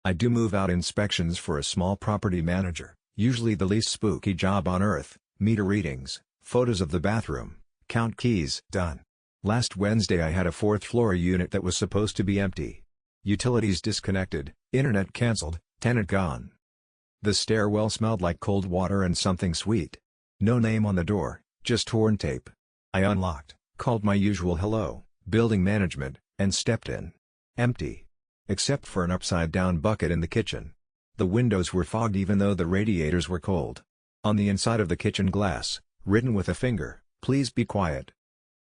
I do move-out inspections for a small property manager, usually the least spooky job on earth. Meter readings, photos of the bathroom, count keys. Done. Last Wednesday I had a 4th-floor unit that was supposed to be empty. Utilities disconnected, internet cancelled, tenant gone. The stairwell smelled like cold water and something sweet. No name on the door, just torn tape. I unlocked, called my usual hello, building management, and stepped in. Empty. Except for an upside-down bucket in the kitchen. The windows were fogged even though the radiators were cold. On the inside of the kitchen glass, written with a finger, "Please be quiet."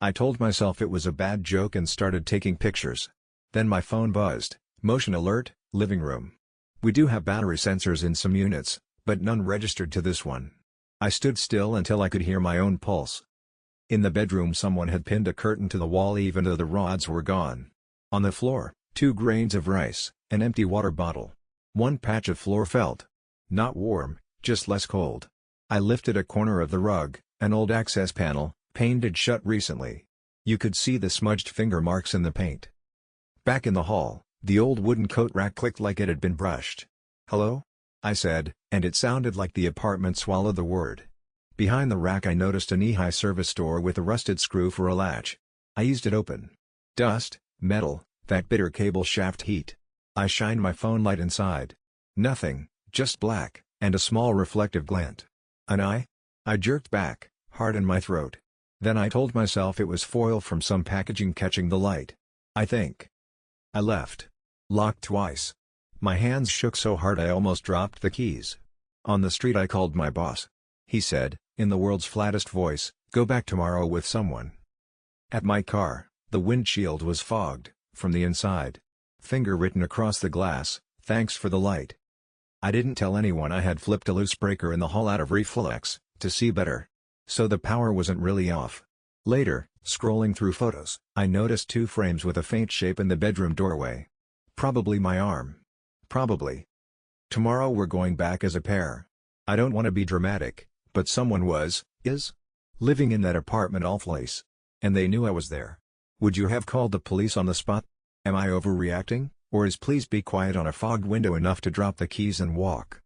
I told myself it was a bad joke and started taking pictures. Then my phone buzzed, motion alert, living room. We do have battery sensors in some units, but none registered to this one. I stood still until I could hear my own pulse. In the bedroom someone had pinned a curtain to the wall even though the rods were gone. On the floor, 2 grains of rice, an empty water bottle. One patch of floor felt not warm, just less cold. I lifted a corner of the rug, an old access panel, painted shut recently. You could see the smudged finger marks in the paint. Back in the hall, the old wooden coat rack clicked like it had been brushed. "Hello?" I said, and it sounded like the apartment swallowed the word. Behind the rack I noticed a knee-high service door with a rusted screw for a latch. I eased it open. Dust, metal, that bitter cable shaft heat. I shined my phone light inside. Nothing, just black, and a small reflective glint. An eye? I jerked back, hard in my throat. Then I told myself it was foil from some packaging catching the light. I think. I left. Locked twice. My hands shook so hard I almost dropped the keys. On the street I called my boss. He said, in the world's flattest voice, "Go back tomorrow with someone." At my car, the windshield was fogged, from the inside. Finger written across the glass, "Thanks for the light." I didn't tell anyone I had flipped a loose breaker in the hall out of reflex, to see better. So the power wasn't really off. Later, scrolling through photos, I noticed 2 frames with a faint shape in the bedroom doorway. Probably my arm. Probably. Tomorrow we're going back as a pair. I don't want to be dramatic, but someone is living in that apartment all place. And they knew I was there. Would you have called the police on the spot? Am I overreacting, or is "please be quiet" on a fogged window enough to drop the keys and walk?